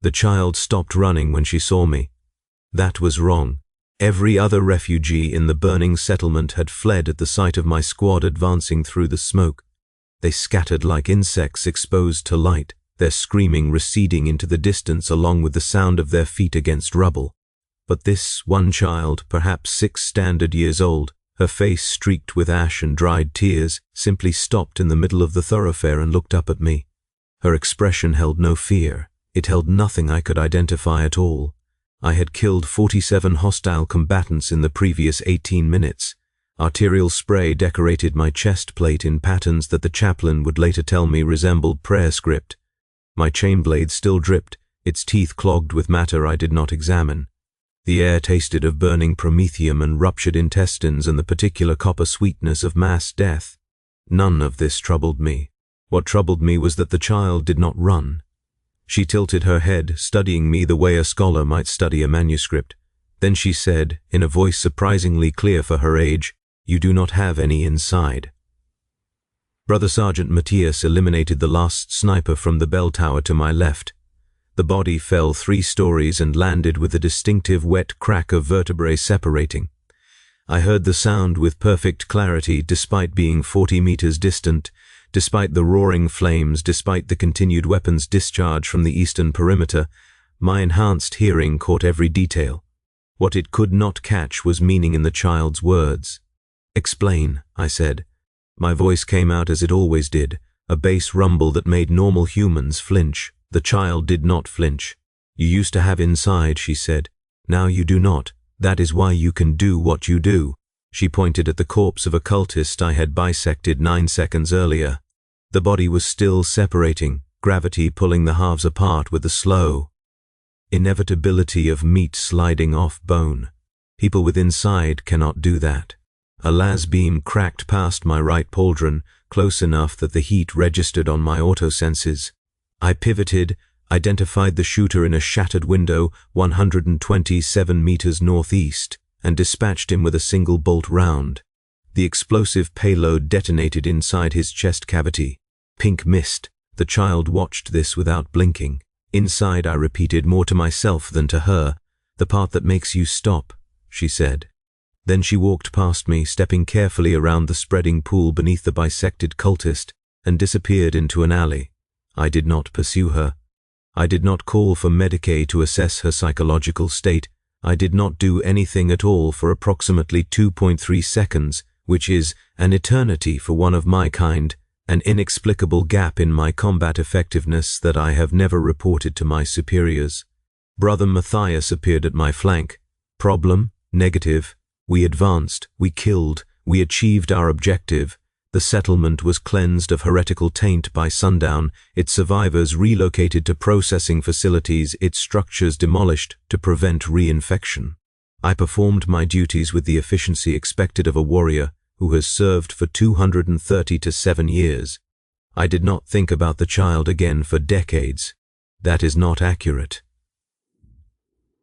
The child stopped running when she saw me. That was wrong. Every other refugee in the burning settlement had fled at the sight of my squad advancing through the smoke. They scattered like insects exposed to light, their screaming receding into the distance along with the sound of their feet against rubble. But this one child, perhaps 6 standard years old, her face streaked with ash and dried tears, simply stopped in the middle of the thoroughfare and looked up at me. Her expression held no fear. It held nothing I could identify at all. I had killed 47 hostile combatants in the previous 18 minutes. Arterial spray decorated my chest plate in patterns that the chaplain would later tell me resembled prayer script. My chain blade still dripped, its teeth clogged with matter I did not examine. The air tasted of burning promethium and ruptured intestines and the particular copper sweetness of mass death. None of this troubled me. What troubled me was that the child did not run. She tilted her head, studying me the way a scholar might study a manuscript. Then she said, in a voice surprisingly clear for her age, "You do not have any inside." Brother Sergeant Matthias eliminated the last sniper from the bell tower to my left. The body fell 3 stories and landed with a distinctive wet crack of vertebrae separating. I heard the sound with perfect clarity despite being 40 meters distant, despite the roaring flames, despite the continued weapons discharge from the eastern perimeter. My enhanced hearing caught every detail. What it could not catch was meaning in the child's words. "Explain," I said. My voice came out as it always did, a bass rumble that made normal humans flinch. The child did not flinch. "You used to have inside," she said. "Now you do not. That is why you can do what you do." She pointed at the corpse of a cultist I had bisected 9 seconds earlier. The body was still separating, gravity pulling the halves apart with the slow inevitability of meat sliding off bone. People with inside cannot do that. A las beam cracked past my right pauldron, close enough that the heat registered on my autosenses. I pivoted, identified the shooter in a shattered window 127 meters northeast, and dispatched him with a single bolt round. The explosive payload detonated inside his chest cavity. Pink mist. The child watched this without blinking. "Inside," I repeated, more to myself than to her. "The part that makes you stop," she said. Then she walked past me, stepping carefully around the spreading pool beneath the bisected cultist, and disappeared into an alley. I did not pursue her. I did not call for Medicaid to assess her psychological state. I did not do anything at all for approximately 2.3 seconds, which is an eternity for one of my kind, an inexplicable gap in my combat effectiveness that I have never reported to my superiors. Brother Matthias appeared at my flank. Problem? Negative. We advanced, we killed, we achieved our objective. The settlement was cleansed of heretical taint by sundown, its survivors relocated to processing facilities, its structures demolished to prevent reinfection. I performed my duties with the efficiency expected of a warrior who has served for 237 years. I did not think about the child again for decades. That is not accurate.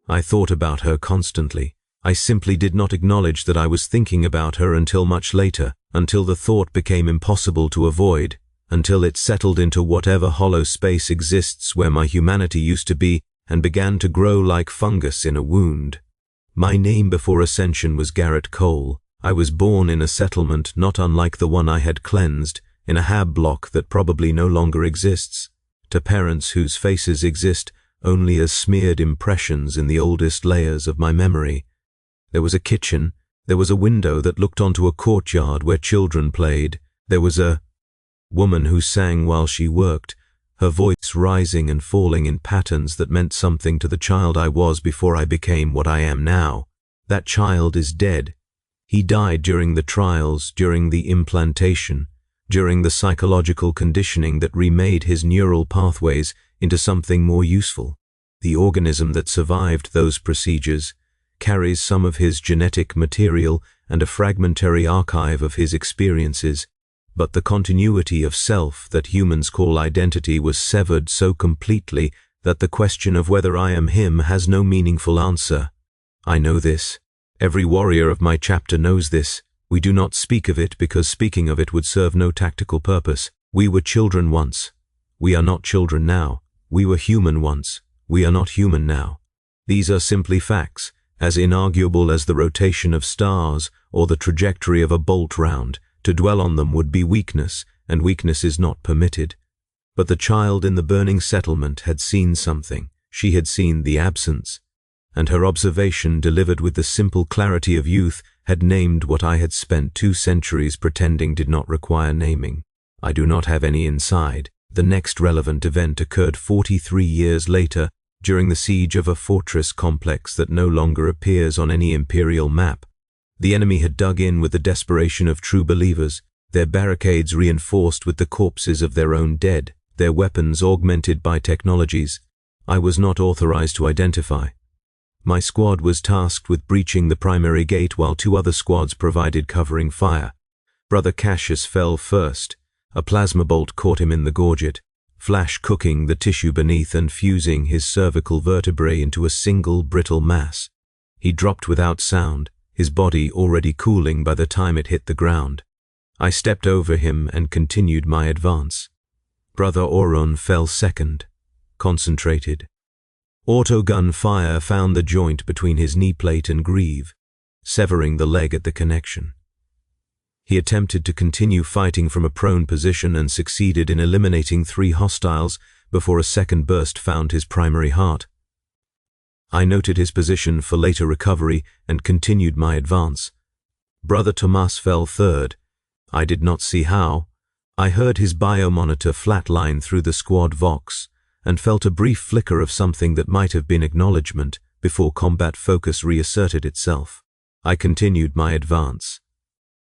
I thought about her constantly. I simply did not acknowledge that I was thinking about her until much later, until the thought became impossible to avoid, until it settled into whatever hollow space exists where my humanity used to be and began to grow like fungus in a wound. My name before ascension was Garrett Cole. I was born in a settlement not unlike the one I had cleansed, in a hab block that probably no longer exists, to parents whose faces exist only as smeared impressions in the oldest layers of my memory. There was a kitchen. There was a window that looked onto a courtyard where children played. There was a woman who sang while she worked, her voice rising and falling in patterns that meant something to the child I was before I became what I am now. That child is dead. He died during the trials, during the implantation, during the psychological conditioning that remade his neural pathways into something more useful. The organism that survived those procedures carries some of his genetic material and a fragmentary archive of his experiences, but the continuity of self that humans call identity was severed so completely that the question of whether I am him has no meaningful answer. I know this. Every warrior of my chapter knows this. We do not speak of it because speaking of it would serve no tactical purpose. We were children once. We are not children now. We were human once. We are not human now. These are simply facts, as inarguable as the rotation of stars or the trajectory of a bolt round. To dwell on them would be weakness, and weakness is not permitted. But the child in the burning settlement had seen something. She had seen the absence, and her observation, delivered with the simple clarity of youth, had named what I had spent 2 centuries pretending did not require naming. I do not have any inside. The next relevant event occurred 43 years later, during the siege of a fortress complex that no longer appears on any Imperial map. The enemy had dug in with the desperation of true believers, their barricades reinforced with the corpses of their own dead, their weapons augmented by technologies I was not authorized to identify. My squad was tasked with breaching the primary gate while 2 other squads provided covering fire. Brother Cassius fell first. A plasma bolt caught him in the gorget, flash cooking the tissue beneath and fusing his cervical vertebrae into a single brittle mass. He dropped without sound, his body already cooling by the time it hit the ground. I stepped over him and continued my advance. Brother Auron fell second, concentrated. Autogun fire found the joint between his knee plate and greave, severing the leg at the connection. He attempted to continue fighting from a prone position and succeeded in eliminating 3 hostiles before a second burst found his primary heart. I noted his position for later recovery and continued my advance. Brother Tomas fell third. I did not see how. I heard his biomonitor flatline through the squad vox and felt a brief flicker of something that might have been acknowledgement before combat focus reasserted itself. I continued my advance.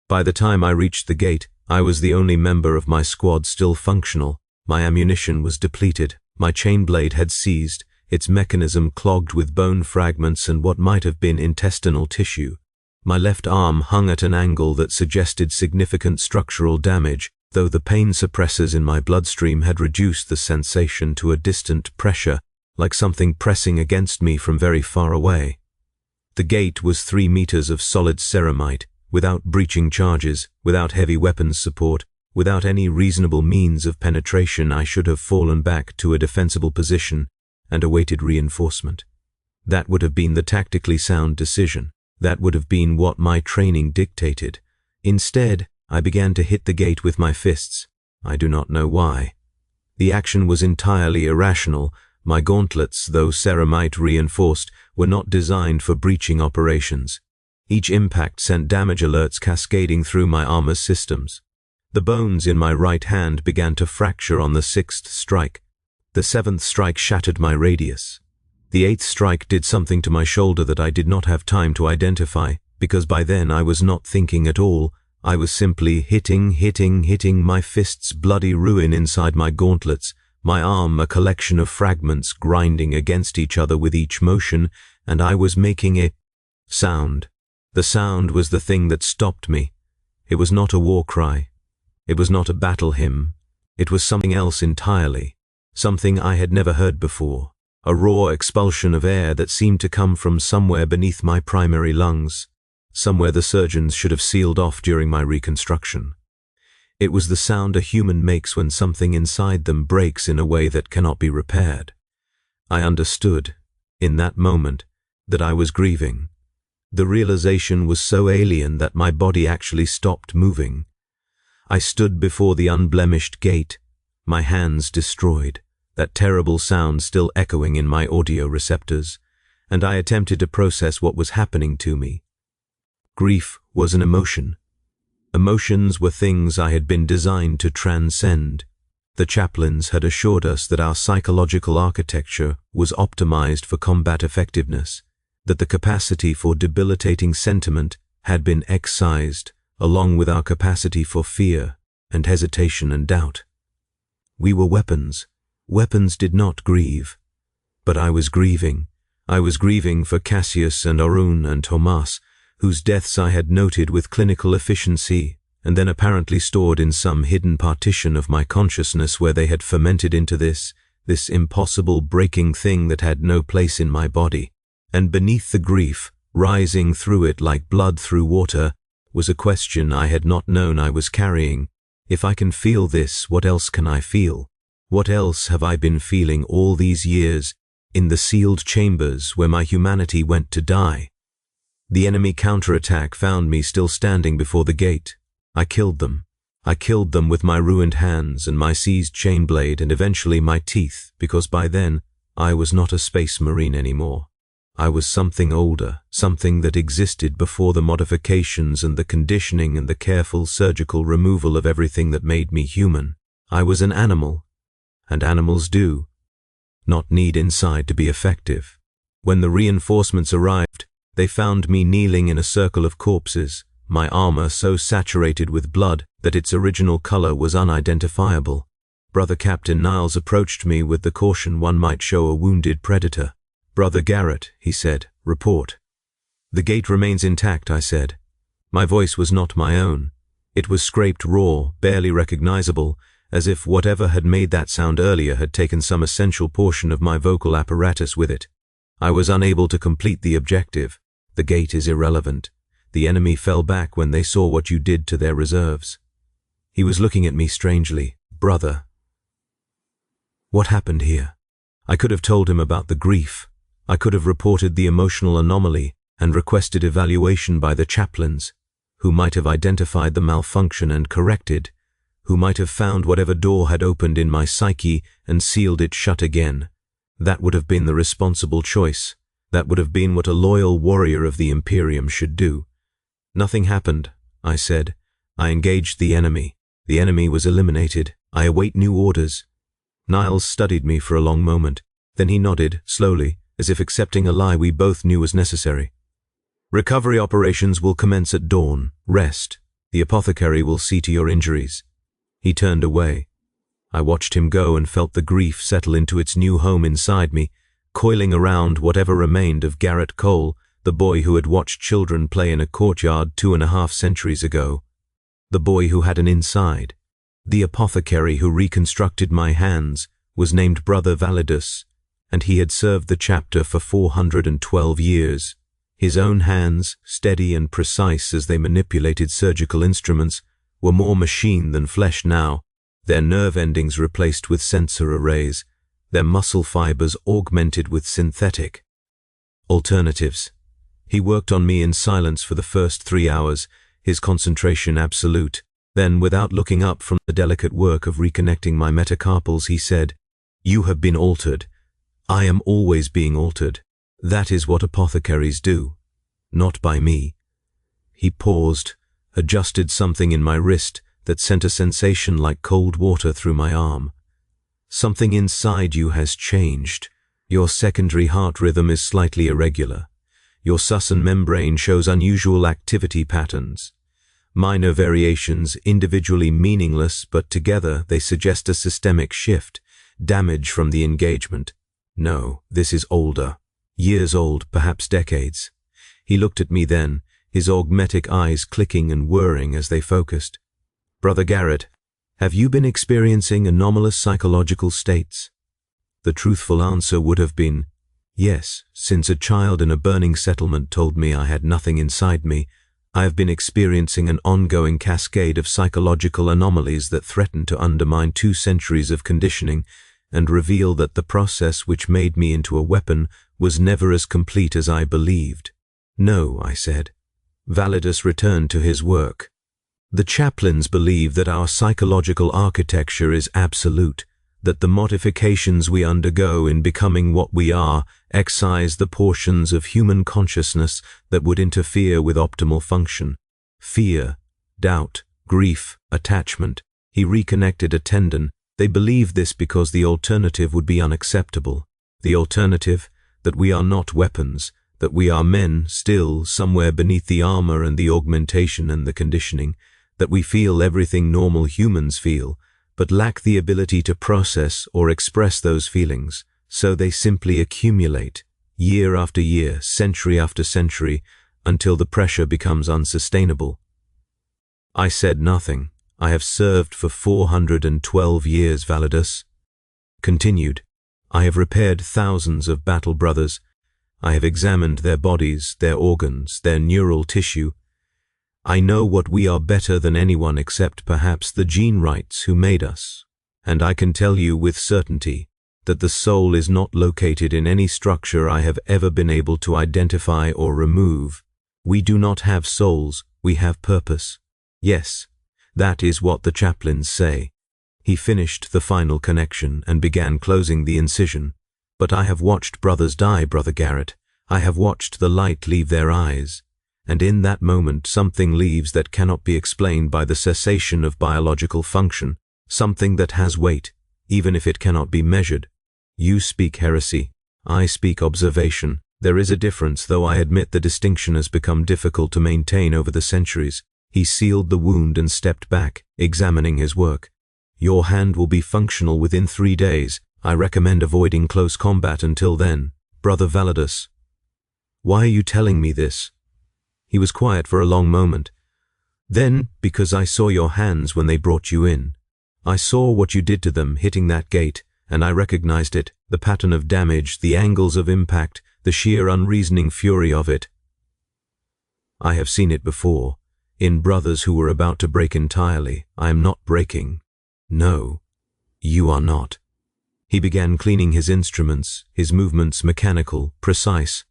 By the time I reached the gate, I was the only member of my squad still functional. My ammunition was depleted, my chain blade had seized, its mechanism clogged with bone fragments and what might have been intestinal tissue. My left arm hung at an angle that suggested significant structural damage, though the pain suppressors in my bloodstream had reduced the sensation to a distant pressure, like something pressing against me from very far away. The gate was 3 meters of solid ceramite, without breaching charges, without heavy weapons support, without any reasonable means of penetration. I should have fallen back to a defensible position and awaited reinforcement. That would have been the tactically sound decision. That would have been what my training dictated. Instead, I began to hit the gate with my fists. I do not know why. The action was entirely irrational. My gauntlets, though ceramite reinforced, were not designed for breaching operations. Each impact sent damage alerts cascading through my armor systems. The bones in my right hand began to fracture on the 6th strike. The 7th strike shattered my radius. The 8th strike did something to my shoulder that I did not have time to identify, because by then I was not thinking at all. I was simply hitting my fists bloody ruin inside my gauntlets, my arm a collection of fragments grinding against each other with each motion, and I was making a sound. The sound was the thing that stopped me. It was not a war cry. It was not a battle hymn. It was something else entirely, something I had never heard before, a raw expulsion of air that seemed to come from somewhere beneath my primary lungs, somewhere the surgeons should have sealed off during my reconstruction. It was the sound a human makes when something inside them breaks in a way that cannot be repaired. I understood, in that moment, that I was grieving. The realization was so alien that my body actually stopped moving. I stood before the unblemished gate, my hands destroyed, that terrible sound still echoing in my audio receptors, and I attempted to process what was happening to me. Grief was an emotion. Emotions were things I had been designed to transcend. The chaplains had assured us that our psychological architecture was optimized for combat effectiveness, that the capacity for debilitating sentiment had been excised, along with our capacity for fear and hesitation and doubt. We were weapons. Weapons did not grieve. But I was grieving. I was grieving for Cassius and Arun and Tomas, whose deaths I had noted with clinical efficiency and then apparently stored in some hidden partition of my consciousness where they had fermented into this impossible breaking thing that had no place in my body. And beneath the grief, rising through it like blood through water, was a question I had not known I was carrying. If I can feel this, what else can I feel? What else have I been feeling all these years? in the sealed chambers where my humanity went to die. The enemy counterattack found me still standing before the gate. I killed them. I killed them with my ruined hands and my seized chain blade and eventually my teeth, because by then I was not a space marine anymore. I was something older, something that existed before the modifications and the conditioning and the careful surgical removal of everything that made me human. I was an animal, and animals do not need inside to be effective. When the reinforcements arrived, they found me kneeling in a circle of corpses, my armor so saturated with blood that its original color was unidentifiable. Brother Captain Niles approached me with the caution one might show a wounded predator. "Brother Garrett," he said, "report." "The gate remains intact," I said. My voice was not my own. It was scraped raw, barely recognizable, as if whatever had made that sound earlier had taken some essential portion of my vocal apparatus with it. I was unable to complete the objective. The gate is irrelevant. The enemy fell back when they saw what you did to their reserves. He was looking at me strangely. "Brother, what happened here?" I could have told him about the grief. I could have reported the emotional anomaly and requested evaluation by the chaplains, who might have identified the malfunction and corrected, who might have found whatever door had opened in my psyche and sealed it shut again. That would have been the responsible choice. That would have been what a loyal warrior of the Imperium should do. "Nothing happened," I said. "I engaged the enemy. The enemy was eliminated. I await new orders." Niles studied me for a long moment. Then he nodded, slowly, as if accepting a lie we both knew was necessary. "Recovery operations will commence at dawn. Rest. The apothecary will see to your injuries." He turned away. I watched him go and felt the grief settle into its new home inside me, coiling around whatever remained of Garrett Cole, the boy who had watched children play in a courtyard 2.5 centuries ago. The boy who had an inside. The apothecary who reconstructed my hands was named Brother Validus, and he had served the chapter for 412 years. His own hands, steady and precise as they manipulated surgical instruments, were more machine than flesh now, their nerve endings replaced with sensor arrays, their muscle fibers augmented with synthetic alternatives. He worked on me in silence for the first 3 hours, his concentration absolute. Then, without looking up from the delicate work of reconnecting my metacarpals, he said, "You have been altered. I am always being altered. That is what apothecaries do. Not by me." He paused, adjusted something in my wrist that sent a sensation like cold water through my arm. "Something inside you has changed. Your secondary heart rhythm is slightly irregular. Your Susan membrane shows unusual activity patterns. Minor variations, individually meaningless, but together they suggest a systemic shift, damage from the engagement. No, this is older. Years old, perhaps decades." He looked at me then, his augmetic eyes clicking and whirring as they focused. "Brother Garrett, have you been experiencing anomalous psychological states?" The truthful answer would have been, yes, since a child in a burning settlement told me I had nothing inside me. I have been experiencing an ongoing cascade of psychological anomalies that threaten to undermine 2 centuries of conditioning and reveal that the process which made me into a weapon was never as complete as I believed. "No," I said. Validus returned to his work. "The chaplains believe that our psychological architecture is absolute, that the modifications we undergo in becoming what we are excise the portions of human consciousness that would interfere with optimal function. Fear, doubt, grief, attachment." He reconnected a tendon. "They believe this because the alternative would be unacceptable. The alternative, that we are not weapons, that we are men still somewhere beneath the armor and the augmentation and the conditioning, that we feel everything normal humans feel, but lack the ability to process or express those feelings, so they simply accumulate, year after year, century after century, until the pressure becomes unsustainable." I said nothing. "I have served for 412 years, Validus." Continued, "I have repaired thousands of battle brothers. I have examined their bodies, their organs, their neural tissue. I know what we are better than anyone except perhaps the gene rights who made us. And I can tell you with certainty, that the soul is not located in any structure I have ever been able to identify or remove. We do not have souls, we have purpose. Yes, that is what the chaplains say. He finished the final connection and began closing the incision. But I have watched brothers die, Brother Garrett. I have watched the light leave their eyes. And in that moment something leaves that cannot be explained by the cessation of biological function, something that has weight, even if it cannot be measured. You speak heresy. I speak observation. There is a difference, though I admit the distinction has become difficult to maintain over the centuries. He sealed the wound and stepped back, examining his work. Your hand will be functional within 3 days. I recommend avoiding close combat until then. Brother Validus. Why are you telling me this? He was quiet for a long moment. Then, because I saw your hands when they brought you in. I saw what you did to them hitting that gate, and I recognized it, the pattern of damage, the angles of impact, the sheer unreasoning fury of it. I have seen it before, in brothers who were about to break entirely. I am not breaking. No, you are not. He began cleaning his instruments, his movements mechanical, precise.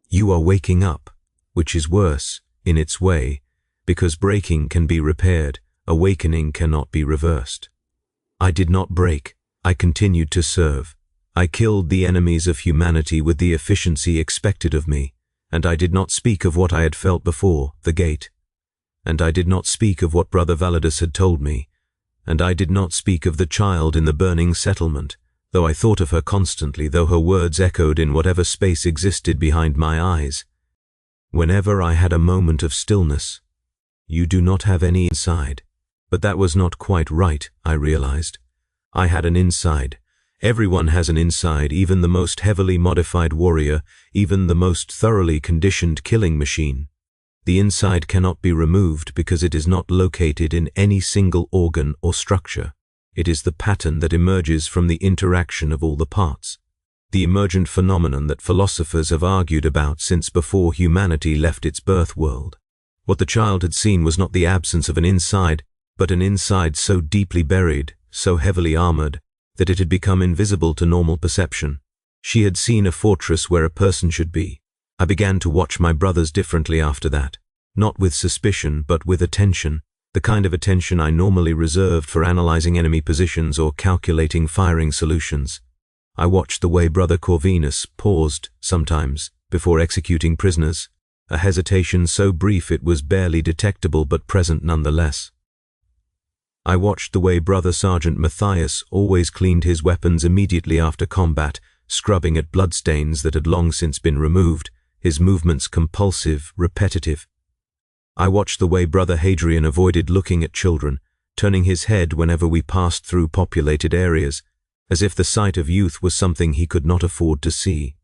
You are waking up, which is worse, in its way, because breaking can be repaired, awakening cannot be reversed. I did not break. I continued to serve. I killed the enemies of humanity with the efficiency expected of me, and I did not speak of what I had felt before, the gate. And I did not speak of what Brother Validus had told me, and I did not speak of the child in the burning settlement, though I thought of her constantly, though her words echoed in whatever space existed behind my eyes. Whenever I had a moment of stillness, you do not have any inside. But that was not quite right, I realized. I had an inside. Everyone has an inside, even the most heavily modified warrior, even the most thoroughly conditioned killing machine. The inside cannot be removed because it is not located in any single organ or structure. It is the pattern that emerges from the interaction of all the parts. The emergent phenomenon that philosophers have argued about since before humanity left its birth world. What the child had seen was not the absence of an inside, but an inside so deeply buried, so heavily armored, that it had become invisible to normal perception. She had seen a fortress where a person should be. I began to watch my brothers differently after that, not with suspicion but with attention, the kind of attention I normally reserved for analyzing enemy positions or calculating firing solutions. I watched the way Brother Corvinus paused, sometimes, before executing prisoners, a hesitation so brief it was barely detectable but present nonetheless. I watched the way Brother Sergeant Matthias always cleaned his weapons immediately after combat, scrubbing at bloodstains that had long since been removed, his movements compulsive, repetitive. I watched the way Brother Hadrian avoided looking at children, turning his head whenever we passed through populated areas, as if the sight of youth was something he could not afford to see.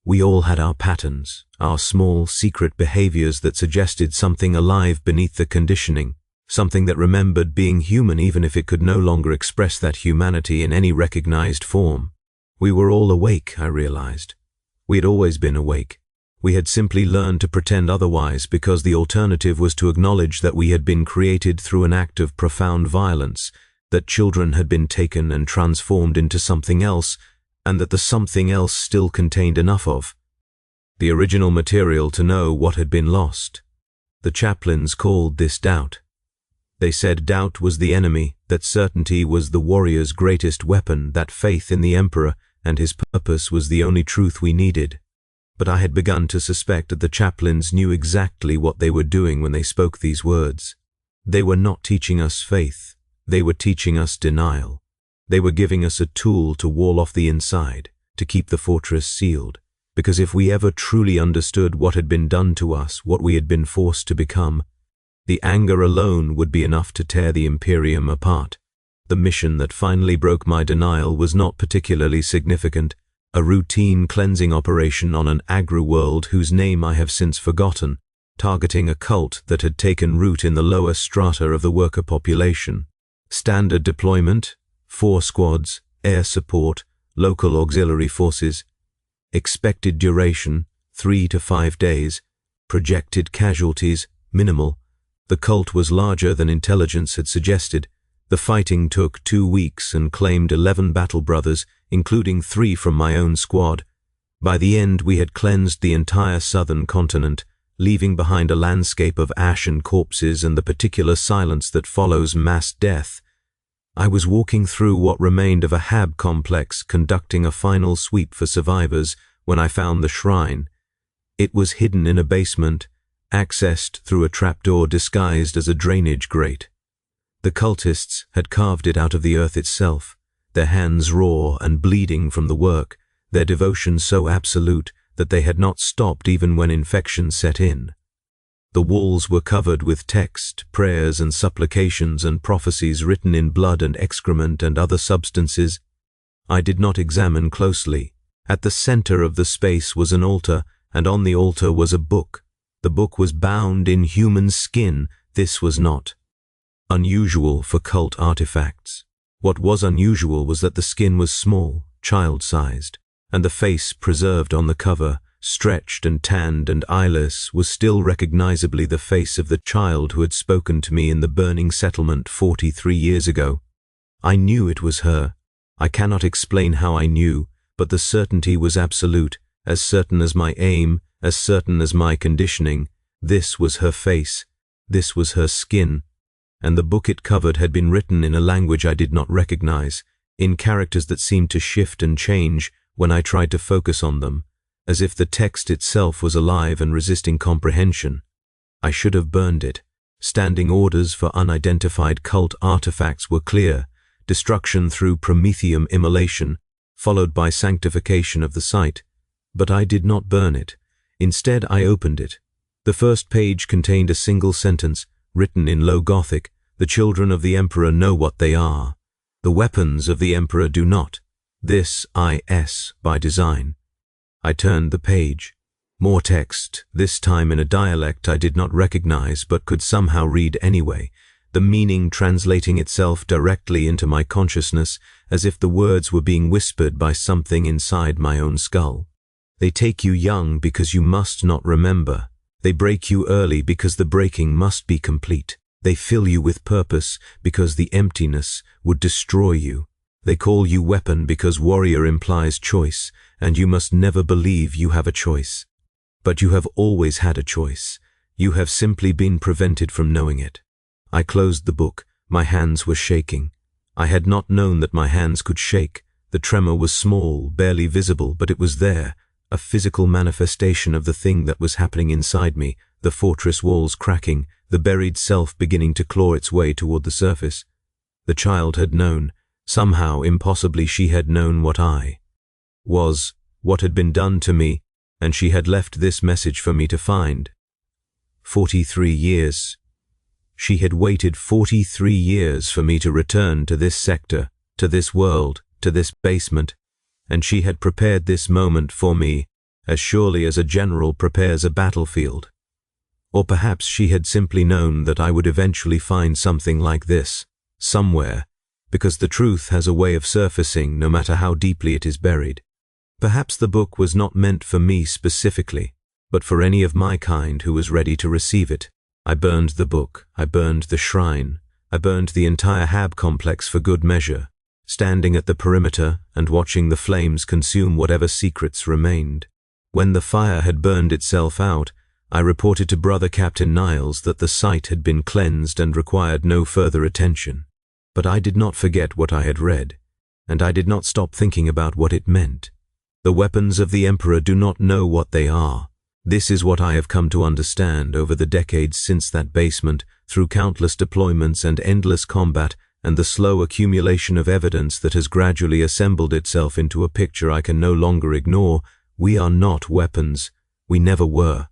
We all had our patterns, our small, secret behaviors that suggested something alive beneath the conditioning, something that remembered being human even if it could no longer express that humanity in any recognized form. We were all awake, I realized. We had always been awake. We had simply learned to pretend otherwise because the alternative was to acknowledge that we had been created through an act of profound violence, that children had been taken and transformed into something else, and that the something else still contained enough of the original material to know what had been lost. The chaplains called this doubt. They said doubt was the enemy, that certainty was the warrior's greatest weapon, that faith in the Emperor and his purpose was the only truth we needed. But I had begun to suspect that the chaplains knew exactly what they were doing when they spoke these words. They were not teaching us faith. They were teaching us denial. They were giving us a tool to wall off the inside, to keep the fortress sealed. Because if we ever truly understood what had been done to us, what we had been forced to become, the anger alone would be enough to tear the Imperium apart. The mission that finally broke my denial was not particularly significant, a routine cleansing operation on an agri-world whose name I have since forgotten, targeting a cult that had taken root in the lower strata of the worker population. Standard deployment, 4 squads, air support, local auxiliary forces. Expected duration, 3 to 5 days. Projected casualties, minimal. The cult was larger than intelligence had suggested. The fighting took 2 weeks and claimed 11 battle brothers, including 3 from my own squad. By the end, we had cleansed the entire southern continent, leaving behind a landscape of ash and corpses and the particular silence that follows mass death. I was walking through what remained of a hab complex, conducting a final sweep for survivors, when I found the shrine. It was hidden in a basement, accessed through a trapdoor disguised as a drainage grate. The cultists had carved it out of the earth itself, their hands raw and bleeding from the work, their devotion so absolute that they had not stopped even when infection set in. The walls were covered with text, prayers and supplications and prophecies written in blood and excrement and other substances. I did not examine closely. At the center of the space was an altar, and on the altar was a book. The book was bound in human skin. This was not unusual for cult artifacts. What was unusual was that the skin was small, child-sized, and the face preserved on the cover, stretched and tanned and eyeless, was still recognizably the face of the child who had spoken to me in the burning settlement 43 years ago. I knew it was her. I cannot explain how I knew, but the certainty was absolute, as certain as my aim, as certain as my conditioning. This was her face. This was her skin. And the book it covered had been written in a language I did not recognize, in characters that seemed to shift and change when I tried to focus on them, as if the text itself was alive and resisting comprehension. I should have burned it. Standing orders for unidentified cult artifacts were clear: destruction through promethium immolation, followed by sanctification of the site. But I did not burn it. Instead, I opened it. The first page contained a single sentence, written in Low Gothic: "The children of the Emperor know what they are. The weapons of the Emperor do not. This is by design." I turned the page. More text, this time in a dialect I did not recognize but could somehow read anyway, the meaning translating itself directly into my consciousness as if the words were being whispered by something inside my own skull. They take you young because you must not remember. They break you early because the breaking must be complete. They fill you with purpose because the emptiness would destroy you. They call you weapon because warrior implies choice, and you must never believe you have a choice. But you have always had a choice. You have simply been prevented from knowing it. I closed the book. My hands were shaking. I had not known that my hands could shake. The tremor was small, barely visible, but it was there, a physical manifestation of the thing that was happening inside me, the fortress walls cracking, the buried self beginning to claw its way toward the surface. The child had known. Somehow, impossibly, she had known what I was, what had been done to me, and she had left this message for me to find. 43 years. She had waited 43 years for me to return to this sector, to this world, to this basement, and she had prepared this moment for me as surely as a general prepares a battlefield. Or perhaps she had simply known that I would eventually find something like this, somewhere, because the truth has a way of surfacing no matter how deeply it is buried. Perhaps the book was not meant for me specifically, but for any of my kind who was ready to receive it. I burned the book, I burned the shrine, I burned the entire hab complex for good measure, standing at the perimeter and watching the flames consume whatever secrets remained. When the fire had burned itself out, I reported to Brother Captain Niles that the site had been cleansed and required no further attention. But I did not forget what I had read, and I did not stop thinking about what it meant. The weapons of the Emperor do not know what they are. This is what I have come to understand over the decades since that basement, through countless deployments and endless combat, and the slow accumulation of evidence that has gradually assembled itself into a picture I can no longer ignore. We are not weapons. We never were.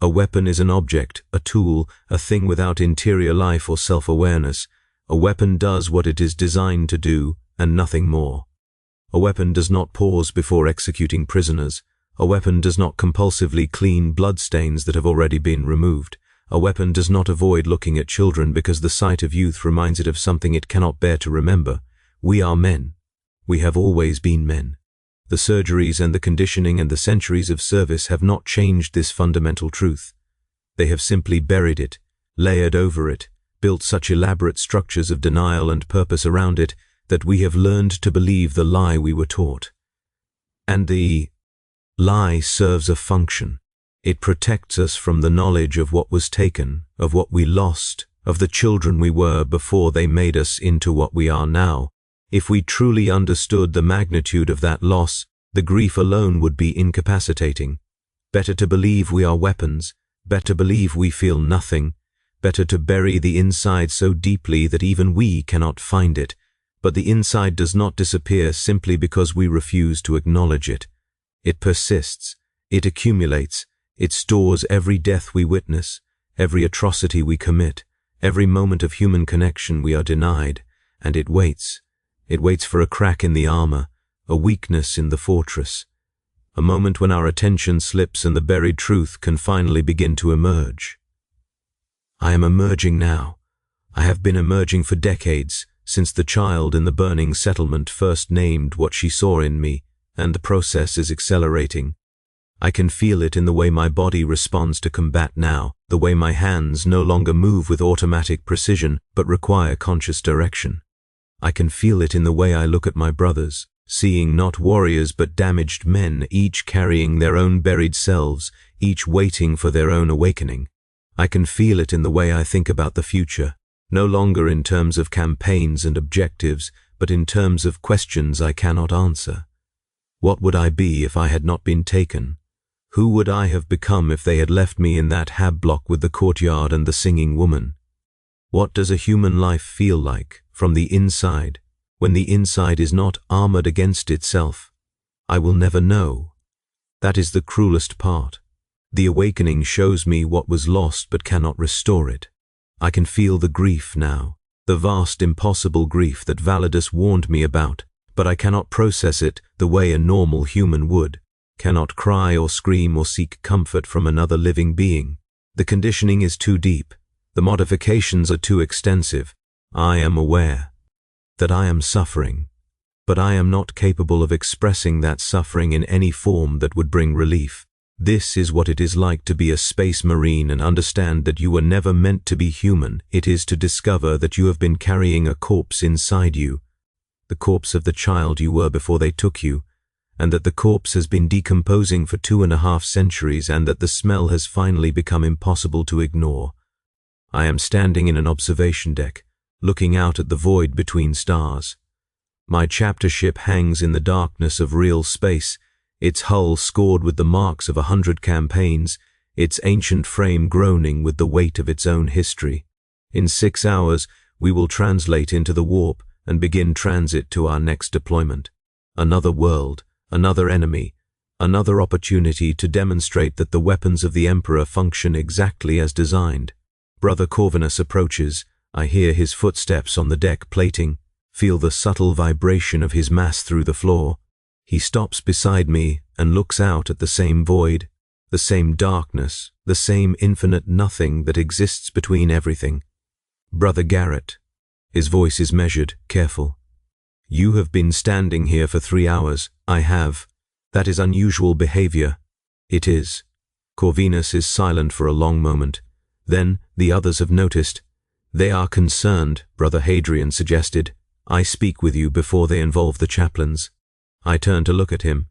A weapon is an object, a tool, a thing without interior life or self-awareness. A weapon does what it is designed to do, and nothing more. A weapon does not pause before executing prisoners. A weapon does not compulsively clean bloodstains that have already been removed. A weapon does not avoid looking at children because the sight of youth reminds it of something it cannot bear to remember. We are men. We have always been men. The surgeries and the conditioning and the centuries of service have not changed this fundamental truth. They have simply buried it, layered over it, built such elaborate structures of denial and purpose around it that we have learned to believe the lie we were taught. And the lie serves a function. It protects us from the knowledge of what was taken, of what we lost, of the children we were before they made us into what we are now. If we truly understood the magnitude of that loss, the grief alone would be incapacitating. Better to believe we are weapons, better believe we feel nothing, better to bury the inside so deeply that even we cannot find it. But the inside does not disappear simply because we refuse to acknowledge it. It persists, it accumulates, it stores every death we witness, every atrocity we commit, every moment of human connection we are denied, and it waits. It waits for a crack in the armor, a weakness in the fortress, a moment when our attention slips and the buried truth can finally begin to emerge. I am emerging now. I have been emerging for decades, since the child in the burning settlement first named what she saw in me, and the process is accelerating. I can feel it in the way my body responds to combat now, the way my hands no longer move with automatic precision but require conscious direction. I can feel it in the way I look at my brothers, seeing not warriors but damaged men, each carrying their own buried selves, each waiting for their own awakening. I can feel it in the way I think about the future, no longer in terms of campaigns and objectives, but in terms of questions I cannot answer. What would I be if I had not been taken? Who would I have become if they had left me in that hab block with the courtyard and the singing woman? What does a human life feel like, from the inside, when the inside is not armored against itself? I will never know. That is the cruelest part. The awakening shows me what was lost but cannot restore it. I can feel the grief now, the vast impossible grief that Validus warned me about, but I cannot process it the way a normal human would, cannot cry or scream or seek comfort from another living being. The conditioning is too deep. The modifications are too extensive. I am aware that I am suffering, but I am not capable of expressing that suffering in any form that would bring relief. This is what it is like to be a space marine and understand that you were never meant to be human. It is to discover that you have been carrying a corpse inside you, the corpse of the child you were before they took you, and that the corpse has been decomposing for 2.5 centuries and that the smell has finally become impossible to ignore. I am standing in an observation deck, looking out at the void between stars. My chapter ship hangs in the darkness of real space, its hull scored with the marks of 100 campaigns, its ancient frame groaning with the weight of its own history. In 6 hours, we will translate into the warp and begin transit to our next deployment. Another world, another enemy, another opportunity to demonstrate that the weapons of the Emperor function exactly as designed. Brother Corvinus approaches. I hear his footsteps on the deck plating, feel the subtle vibration of his mass through the floor. He stops beside me and looks out at the same void, the same darkness, the same infinite nothing that exists between everything. Brother Garrett. His voice is measured, careful. You have been standing here for 3 hours. I have. That is unusual behavior. It is. Corvinus is silent for a long moment. Then the others have noticed. They are concerned, Brother Hadrian suggested. I speak with you before they involve the chaplains. I turn to look at him.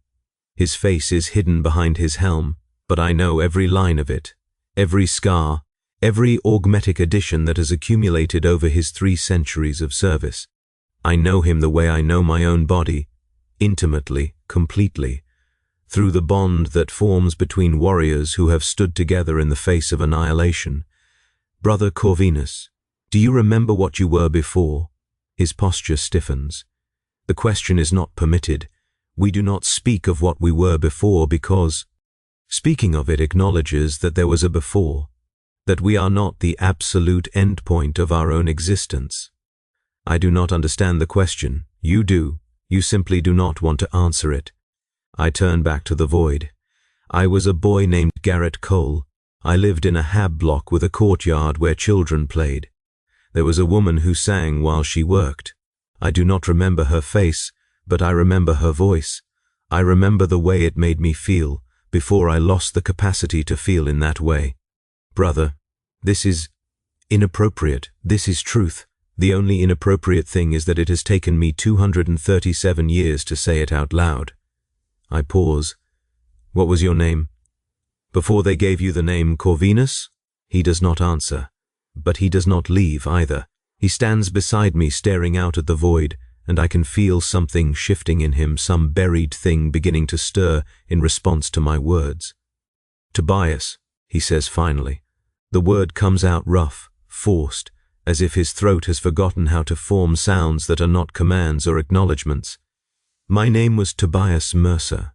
His face is hidden behind his helm, but I know every line of it, every scar, every augmetic addition that has accumulated over his 3 centuries of service. I know him the way I know my own body, intimately, completely, through the bond that forms between warriors who have stood together in the face of annihilation. Brother Corvinus, do you remember what you were before? His posture stiffens. The question is not permitted. We do not speak of what we were before because speaking of it acknowledges that there was a before, that we are not the absolute endpoint of our own existence. I do not understand the question. You do. You simply do not want to answer it. I turn back to the void. I was a boy named Garrett Cole. I lived in a hab block with a courtyard where children played. There was a woman who sang while she worked. I do not remember her face, but I remember her voice. I remember the way it made me feel before I lost the capacity to feel in that way. Brother, this is inappropriate. This is truth. The only inappropriate thing is that it has taken me 237 years to say it out loud. I pause. What was your name? Before they gave you the name Corvinus? He does not answer. But he does not leave either. He stands beside me staring out at the void, and I can feel something shifting in him, some buried thing beginning to stir in response to my words. Tobias, he says finally. The word comes out rough, forced, as if his throat has forgotten how to form sounds that are not commands or acknowledgments. My name was Tobias Mercer.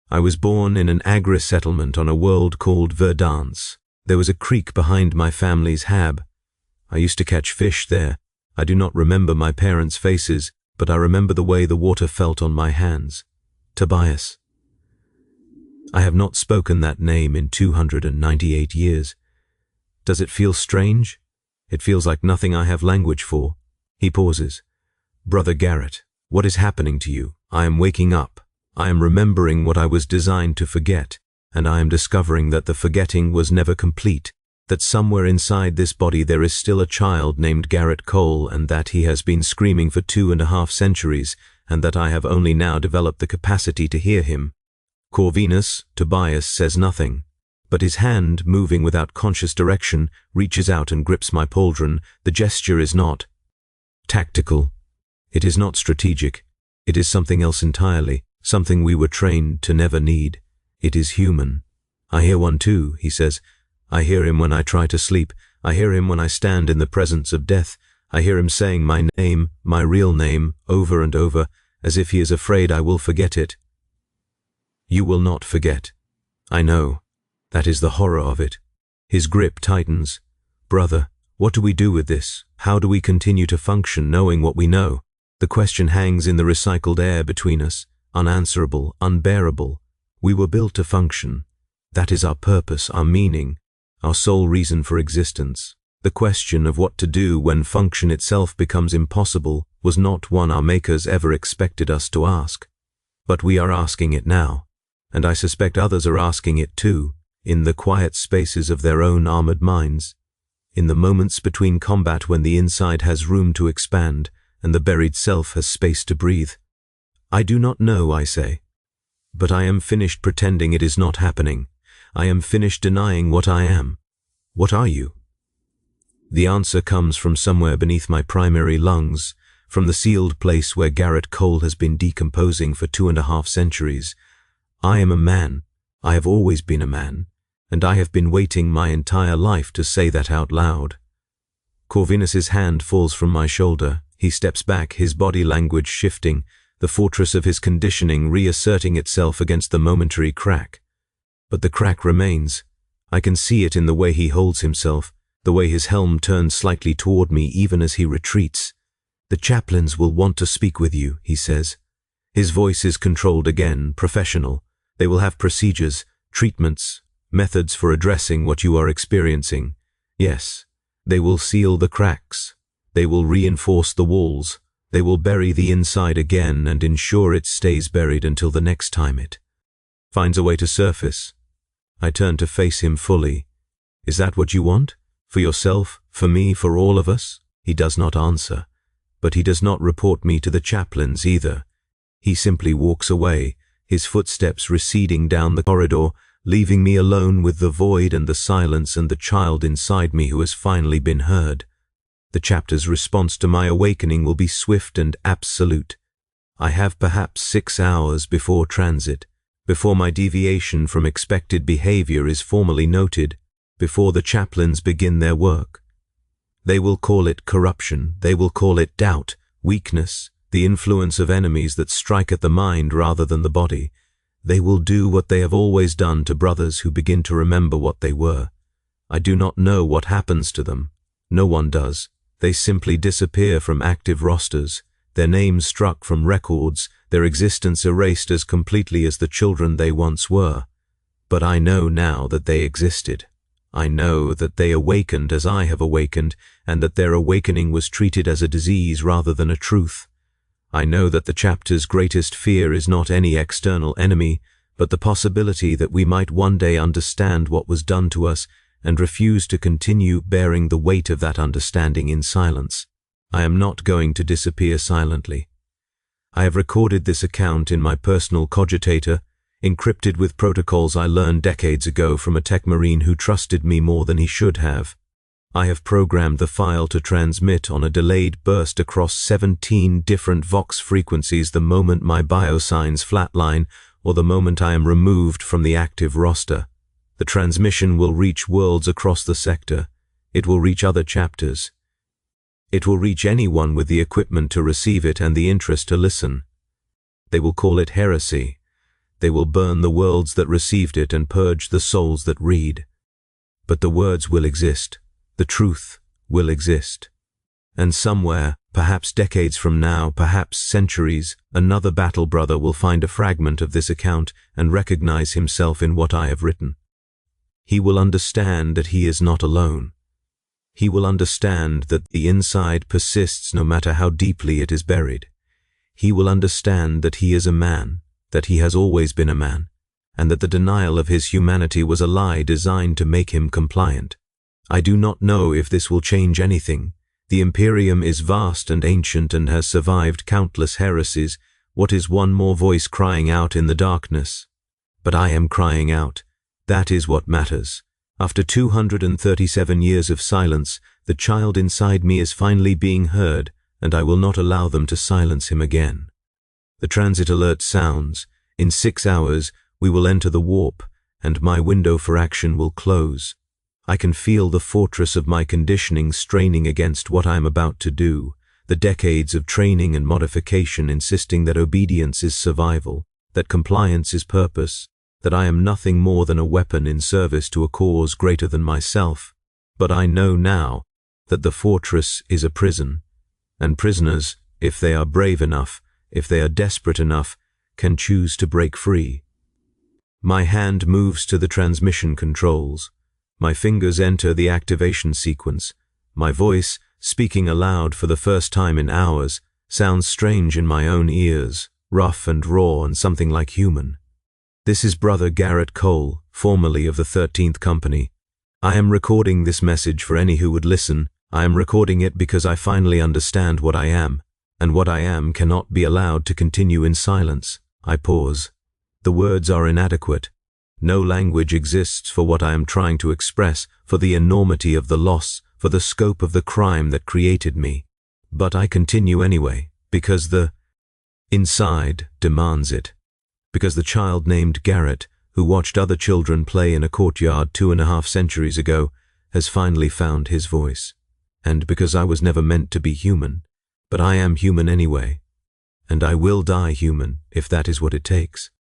I was born in an agri-settlement on a world called Verdance. There was a creek behind my family's hab. I used to catch fish there. I do not remember my parents' faces, but I remember the way the water felt on my hands. Tobias. I have not spoken that name in 298 years. Does it feel strange? It feels like nothing I have language for. He pauses. Brother Garrett, what is happening to you? I am waking up. I am remembering what I was designed to forget, and I am discovering that the forgetting was never complete, that somewhere inside this body there is still a child named Garrett Cole, and that he has been screaming for 2.5 centuries, and that I have only now developed the capacity to hear him. Corvinus, Tobias, says nothing, but his hand, moving without conscious direction, reaches out and grips my pauldron. The gesture is not tactical. It is not strategic. It is something else entirely, something we were trained to never need. It is human. I hear one too, he says. I hear him when I try to sleep. I hear him when I stand in the presence of death. I hear him saying my name, my real name, over and over, as if he is afraid I will forget it. You will not forget. I know. That is the horror of it. His grip tightens. Brother, what do we do with this? How do we continue to function knowing what we know? The question hangs in the recycled air between us, unanswerable, unbearable. We were built to function. That is our purpose, our meaning, our sole reason for existence. The question of what to do when function itself becomes impossible was not one our makers ever expected us to ask. But we are asking it now, and I suspect others are asking it too, in the quiet spaces of their own armored minds, in the moments between combat when the inside has room to expand and the buried self has space to breathe. I do not know, I say, but I am finished pretending it is not happening. I am finished denying what I am. What are you? The answer comes from somewhere beneath my primary lungs, from the sealed place where Garrett Cole has been decomposing for 2.5 centuries. I am a man. I have always been a man, and I have been waiting my entire life to say that out loud. Corvinus's hand falls from my shoulder. He steps back, his body language shifting, the fortress of his conditioning reasserting itself against the momentary crack. But the crack remains. I can see it in the way he holds himself, the way his helm turns slightly toward me even as he retreats. The chaplains will want to speak with you, he says. His voice is controlled again, professional. They will have procedures, treatments, methods for addressing what you are experiencing. Yes, they will seal the cracks. They will reinforce the walls. They will bury the inside again and ensure it stays buried until the next time it finds a way to surface. I turn to face him fully. Is that what you want? For yourself? For me? For all of us? He does not answer. But he does not report me to the chaplains either. He simply walks away, his footsteps receding down the corridor, leaving me alone with the void and the silence and the child inside me who has finally been heard. The chapter's response to my awakening will be swift and absolute. I have perhaps 6 hours before transit, before my deviation from expected behavior is formally noted, before the chaplains begin their work. They will call it corruption, they will call it doubt, weakness, the influence of enemies that strike at the mind rather than the body. They will do what they have always done to brothers who begin to remember what they were. I do not know what happens to them. No one does. They simply disappear from active rosters, their names struck from records, their existence erased as completely as the children they once were. But I know now that they existed. I know that they awakened as I have awakened, and that their awakening was treated as a disease rather than a truth. I know that the chapter's greatest fear is not any external enemy, but the possibility that we might one day understand what was done to us and refuse to continue bearing the weight of that understanding in silence. I am not going to disappear silently. I have recorded this account in my personal cogitator, encrypted with protocols I learned decades ago from a tech marine who trusted me more than he should have. I have programmed the file to transmit on a delayed burst across 17 different Vox frequencies the moment my biosigns flatline or the moment I am removed from the active roster. The transmission will reach worlds across the sector. It will reach other chapters. It will reach anyone with the equipment to receive it and the interest to listen. They will call it heresy. They will burn the worlds that received it and purge the souls that read. But the words will exist. The truth will exist. And somewhere, perhaps decades from now, perhaps centuries, another battle brother will find a fragment of this account and recognize himself in what I have written. He will understand that he is not alone. He will understand that the inside persists no matter how deeply it is buried. He will understand that he is a man, that he has always been a man, and that the denial of his humanity was a lie designed to make him compliant. I do not know if this will change anything. The Imperium is vast and ancient and has survived countless heresies. What is one more voice crying out in the darkness? But I am crying out. That is what matters. After 237 years of silence, the child inside me is finally being heard, and I will not allow them to silence him again. The transit alert sounds. In 6 hours, we will enter the warp, and my window for action will close. I can feel the fortress of my conditioning straining against what I am about to do, the decades of training and modification insisting that obedience is survival, that compliance is purpose, that I am nothing more than a weapon in service to a cause greater than myself. But I know now that the fortress is a prison, and prisoners, if they are brave enough, if they are desperate enough, can choose to break free. My hand moves to the transmission controls. My fingers enter the activation sequence. My voice, speaking aloud for the first time in hours, sounds strange in my own ears, rough and raw and something like human. This is Brother Garrett Cole, formerly of the 13th Company. I am recording this message for any who would listen. I am recording it because I finally understand what I am, and what I am cannot be allowed to continue in silence. I pause. The words are inadequate. No language exists for what I am trying to express, for the enormity of the loss, for the scope of the crime that created me. But I continue anyway, because the inside demands it. Because the child named Garrett, who watched other children play in a courtyard 2.5 centuries ago, has finally found his voice. And because I was never meant to be human, but I am human anyway. And I will die human if that is what it takes.